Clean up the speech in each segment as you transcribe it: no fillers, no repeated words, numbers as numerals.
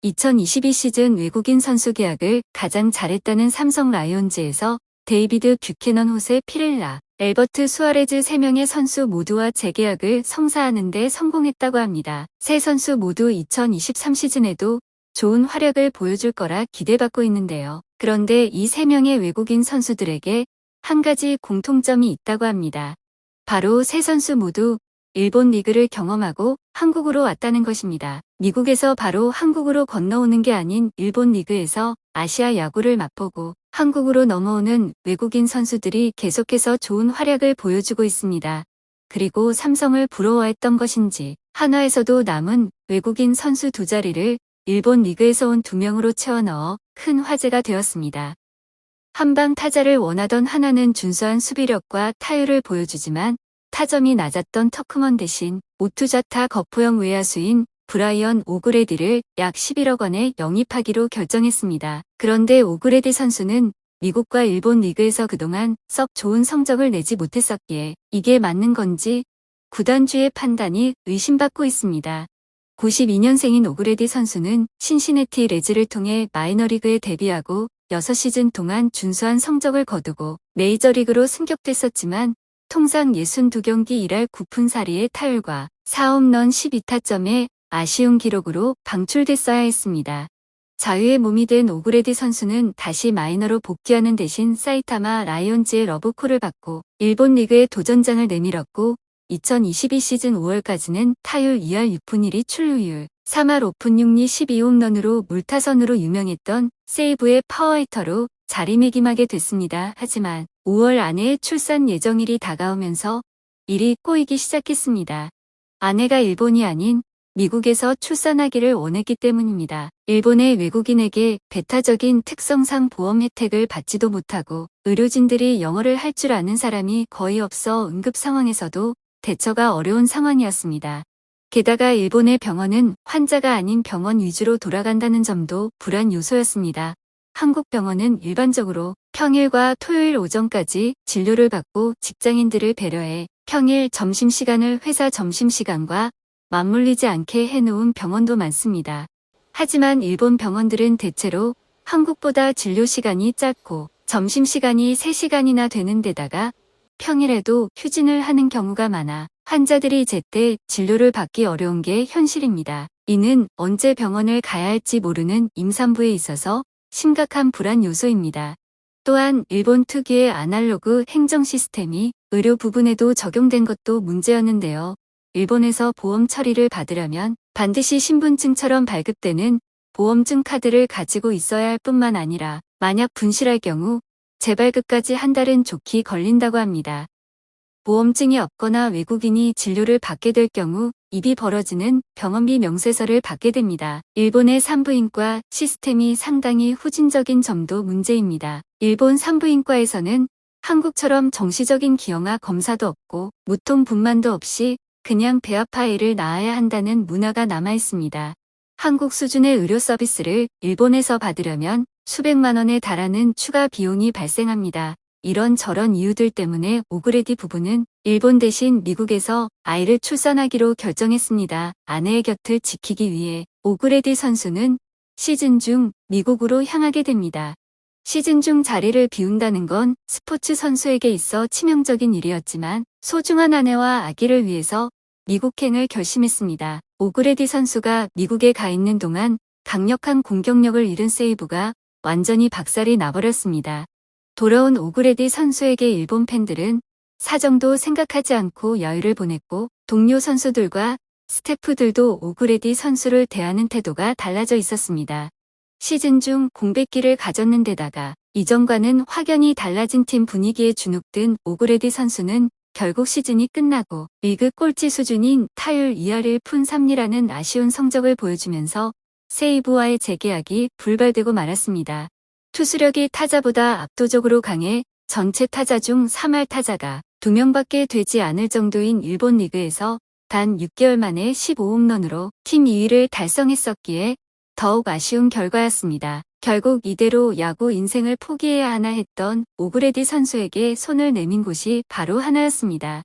2022 시즌 외국인 선수 계약을 가장 잘했다는 삼성 라이온즈에서 데이비드 뷰캐넌, 호세 피렐라, 엘버트 수아레즈 3명의 선수 모두와 재계약을 성사하는 데 성공했다고 합니다. 세 선수 모두 2023 시즌에도 좋은 활약을 보여줄 거라 기대받고 있는데요. 그런데 이 3명의 외국인 선수들에게 한 가지 공통점이 있다고 합니다. 바로 세 선수 모두 일본 리그를 경험하고 한국으로 왔다는 것입니다. 미국에서 바로 한국으로 건너오는 게 아닌 일본 리그에서 아시아 야구를 맛보고 한국으로 넘어오는 외국인 선수들이 계속해서 좋은 활약을 보여주고 있습니다. 그리고 삼성을 부러워했던 것인지 한화에서도 남은 외국인 선수 2자리를 일본 리그에서 온 2명으로 채워넣어 큰 화제가 되었습니다. 한방 타자를 원하던 한화는 준수한 수비력과 타율을 보여주지만 타점이 낮았던 터크먼 대신 오투자타 거포형 외야수인 브라이언 오그레디를 약 11억 원에 영입하기로 결정했습니다. 그런데 오그레디 선수는 미국과 일본 리그에서 그동안 썩 좋은 성적을 내지 못했었기에 이게 맞는 건지 구단주의 판단이 의심받고 있습니다. 92년생인 오그레디 선수는 신시내티 레즈를 통해 마이너리그에 데뷔하고 6시즌 동안 준수한 성적을 거두고 메이저리그로 승격됐었지만 통상 62경기 1할 9푼 4리의 타율과 4홈런 12타점의 아쉬운 기록으로 방출됐어야 했습니다. 자유의 몸이 된 오그레디 선수는 다시 마이너로 복귀하는 대신 사이타마 라이온즈의 러브콜을 받고 일본 리그에 도전장을 내밀었고 2022 시즌 5월까지는 타율 2할 6푼 1리 출루율 3할 5푼 6리 12홈런으로 물타선으로 유명했던 세이브의 파워히터로 자리매김하게 됐습니다. 하지만 5월 아내의 출산 예정일이 다가오면서 일이 꼬이기 시작했습니다. 아내가 일본이 아닌 미국에서 출산하기를 원했기 때문입니다. 일본의 외국인에게 배타적인 특성상 보험 혜택을 받지도 못하고 의료진들이 영어를 할 줄 아는 사람이 거의 없어 응급 상황에서도 대처가 어려운 상황이었습니다. 게다가 일본의 병원은 환자가 아닌 병원 위주로 돌아간다는 점도 불안 요소였습니다. 한국 병원은 일반적으로 평일과 토요일 오전까지 진료를 받고 직장인들을 배려해 평일 점심시간을 회사 점심시간과 맞물리지 않게 해놓은 병원도 많습니다. 하지만 일본 병원들은 대체로 한국보다 진료시간이 짧고 점심시간이 3시간이나 되는 데다가 평일에도 휴진을 하는 경우가 많아 환자들이 제때 진료를 받기 어려운 게 현실입니다. 이는 언제 병원을 가야 할지 모르는 임산부에 있어서 심각한 불안 요소입니다. 또한 일본 특유의 아날로그 행정 시스템이 의료 부분에도 적용된 것도 문제였는데요. 일본에서 보험 처리를 받으려면 반드시 신분증처럼 발급되는 보험증 카드를 가지고 있어야 할 뿐만 아니라 만약 분실할 경우 재발급까지 한 달은 좋게 걸린다고 합니다. 보험증이 없거나 외국인이 진료를 받게 될 경우 입이 벌어지는 병원비 명세서를 받게 됩니다. 일본의 산부인과 시스템이 상당히 후진적인 점도 문제입니다. 일본 산부인과에서는 한국처럼 정시적인 기형아 검사도 없고 무통 분만도 없이 그냥 배 아파 애를 낳아야 한다는 문화가 남아 있습니다. 한국 수준의 의료 서비스를 일본에서 받으려면 수백만 원에 달하는 추가 비용이 발생합니다. 이런저런 이유들 때문에 오그레디 부부는 일본 대신 미국에서 아이를 출산하기로 결정했습니다. 아내의 곁을 지키기 위해 오그레디 선수는 시즌 중 미국으로 향하게 됩니다. 시즌 중 자리를 비운다는 건 스포츠 선수에게 있어 치명적인 일이었지만 소중한 아내와 아기를 위해서 미국행을 결심했습니다. 오그레디 선수가 미국에 가 있는 동안 강력한 공격력을 잃은 세이브가 완전히 박살이 나버렸습니다. 돌아온 오그레디 선수에게 일본 팬들은 사정도 생각하지 않고 여유를 보냈고 동료 선수들과 스태프들도 오그레디 선수를 대하는 태도가 달라져 있었습니다. 시즌 중 공백기를 가졌는 데다가 이전과는 확연히 달라진 팀 분위기에 주눅든 오그레디 선수는 결국 시즌이 끝나고 리그 꼴찌 수준인 타율 2할 1푼 3리라는 아쉬운 성적을 보여주면서 세이브와의 재계약이 불발되고 말았습니다. 투수력이 타자보다 압도적으로 강해 전체 타자 중 3할 타자가 2명밖에 되지 않을 정도인 일본 리그에서 단 6개월 만에 15홈런으로 팀 2위를 달성했었기에 더욱 아쉬운 결과였습니다. 결국 이대로 야구 인생을 포기해야 하나 했던 오그레디 선수에게 손을 내민 곳이 바로 한화였습니다.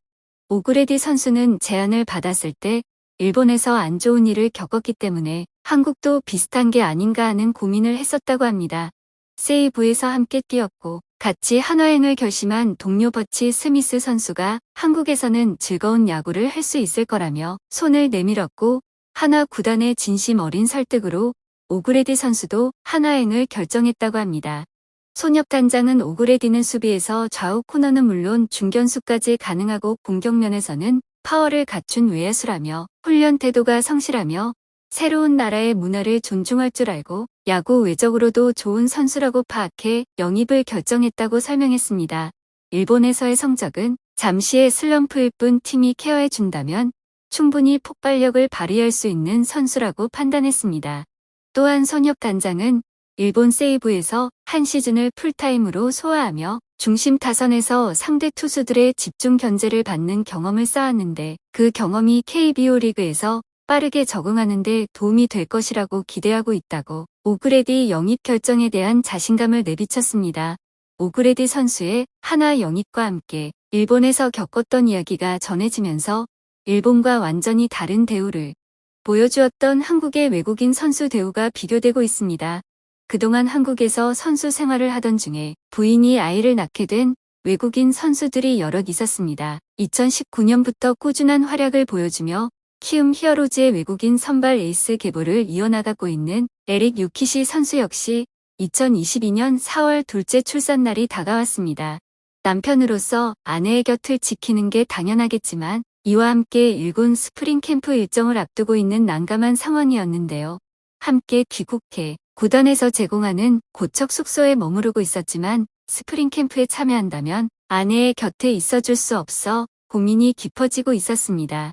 오그레디 선수는 제안을 받았을 때 일본에서 안 좋은 일을 겪었기 때문에 한국도 비슷한 게 아닌가 하는 고민을 했었다고 합니다. 세이브에서 함께 뛰었고 같이 한화행을 결심한 동료 버치 스미스 선수가 한국에서는 즐거운 야구를 할 수 있을 거라며 손을 내밀었고 한화 구단의 진심 어린 설득으로 오그레디 선수도 한화행을 결정했다고 합니다. 손혁 단장은 오그레디는 수비에서 좌우 코너는 물론 중견수까지 가능하고 공격면에서는 파워를 갖춘 외야수라며 훈련 태도가 성실하며 새로운 나라의 문화를 존중할 줄 알고 야구 외적으로도 좋은 선수라고 파악해 영입을 결정했다고 설명했습니다. 일본에서의 성적은 잠시의 슬럼프일 뿐 팀이 케어해준다면 충분히 폭발력을 발휘할 수 있는 선수라고 판단했습니다. 또한 손혁 단장은 일본 세이브에서 한 시즌을 풀타임으로 소화하며 중심 타선에서 상대 투수들의 집중 견제를 받는 경험을 쌓았는데 그 경험이 KBO 리그에서 빠르게 적응하는 데 도움이 될 것이라고 기대하고 있다고 오그레디 영입 결정에 대한 자신감을 내비쳤습니다. 오그레디 선수의 한화 영입과 함께 일본에서 겪었던 이야기가 전해지면서 일본과 완전히 다른 대우를 보여주었던 한국의 외국인 선수 대우가 비교되고 있습니다. 그동안 한국에서 선수 생활을 하던 중에 부인이 아이를 낳게 된 외국인 선수들이 여럿 있었습니다. 2019년부터 꾸준한 활약을 보여주며 키움 히어로즈의 외국인 선발 에이스 계보를 이어나가고 있는 에릭 유키시 선수 역시 2022년 4월 둘째 출산날이 다가왔습니다. 남편으로서 아내의 곁을 지키는 게 당연하겠지만 이와 함께 일본 스프링 캠프 일정을 앞두고 있는 난감한 상황이었는데요. 함께 귀국해 구단에서 제공하는 고척 숙소에 머무르고 있었지만 스프링 캠프에 참여한다면 아내의 곁에 있어줄 수 없어 고민이 깊어지고 있었습니다.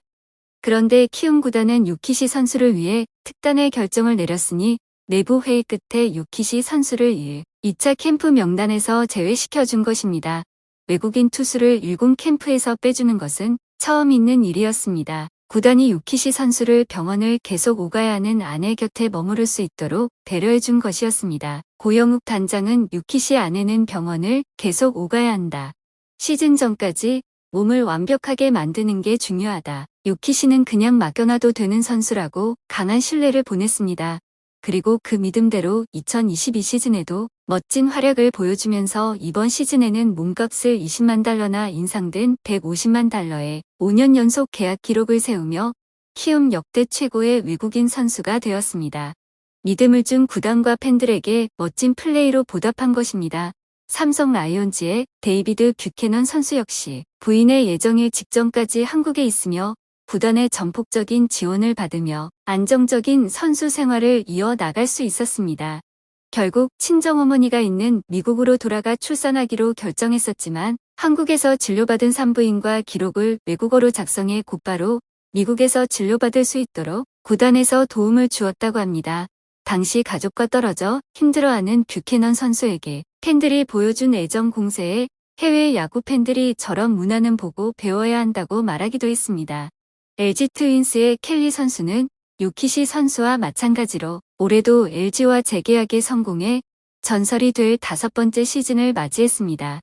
그런데 키움 구단은 유키시 선수를 위해 특단의 결정을 내렸으니 내부 회의 끝에 유키시 선수를 2차 캠프 명단에서 제외시켜준 것입니다. 외국인 투수를 일본 캠프에서 빼주는 것은 처음 있는 일이었습니다. 구단이 유키시 선수를 병원을 계속 오가야 하는 아내 곁에 머무를 수 있도록 배려해준 것이었습니다. 고영욱 단장은 유키시 아내는 병원을 계속 오가야 한다. 시즌 전까지 몸을 완벽하게 만드는 게 중요하다. 유키시는 그냥 맡겨놔도 되는 선수라고 강한 신뢰를 보냈습니다. 그리고 그 믿음대로 2022 시즌에도 멋진 활약을 보여주면서 이번 시즌에는 몸값을 20만 달러나 인상된 150만 달러의 5년 연속 계약 기록을 세우며 키움 역대 최고의 외국인 선수가 되었습니다. 믿음을 준 구단과 팬들에게 멋진 플레이로 보답한 것입니다. 삼성 라이온즈의 데이비드 뷰캐넌 선수 역시 부인의 예정일 직전까지 한국에 있으며 구단의 전폭적인 지원을 받으며 안정적인 선수 생활을 이어나갈 수 있었습니다. 결국 친정어머니가 있는 미국으로 돌아가 출산하기로 결정했었지만 한국에서 진료받은 산부인과 기록을 외국어로 작성해 곧바로 미국에서 진료받을 수 있도록 구단에서 도움을 주었다고 합니다. 당시 가족과 떨어져 힘들어하는 뷰캐넌 선수에게 팬들이 보여준 애정 공세에 해외 야구 팬들이 저런 문화는 보고 배워야 한다고 말하기도 했습니다. LG 트윈스의 켈리 선수는 유키시 선수와 마찬가지로 올해도 LG와 재계약에 성공해 전설이 될 5번째 시즌을 맞이했습니다.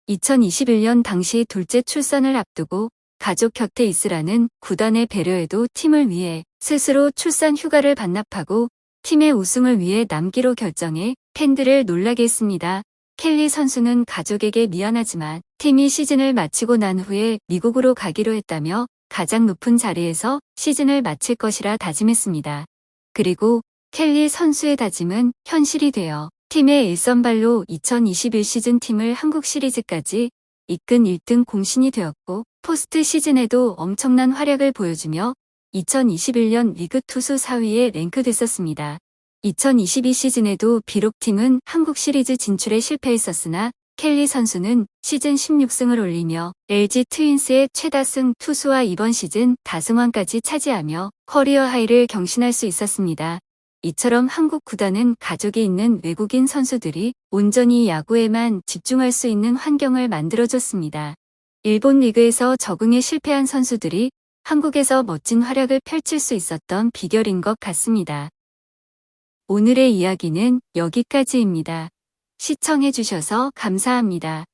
2021년 당시 둘째 출산을 앞두고 가족 곁에 있으라는 구단의 배려에도 팀을 위해 스스로 출산 휴가를 반납하고 팀의 우승을 위해 남기로 결정해 팬들을 놀라게 했습니다. 켈리 선수는 가족에게 미안하지만 팀이 시즌을 마치고 난 후에 미국으로 가기로 했다며 가장 높은 자리에서 시즌을 마칠 것이라 다짐했습니다. 그리고 켈리 선수의 다짐은 현실이 되어 팀의 일선발로 2021 시즌 팀을 한국 시리즈까지 이끈 1등 공신이 되었고 포스트 시즌에도 엄청난 활약을 보여주며 2021년 리그 투수 4위에 랭크됐었습니다. 2022 시즌에도 비록 팀은 한국 시리즈 진출에 실패했었으나 켈리 선수는 시즌 16승을 올리며 LG 트윈스의 최다승 투수와 이번 시즌 다승왕까지 차지하며 커리어 하이를 경신할 수 있었습니다. 이처럼 한국 구단은 가족이 있는 외국인 선수들이 온전히 야구에만 집중할 수 있는 환경을 만들어줬습니다. 일본 리그에서 적응에 실패한 선수들이 한국에서 멋진 활약을 펼칠 수 있었던 비결인 것 같습니다. 오늘의 이야기는 여기까지입니다. 시청해주셔서 감사합니다.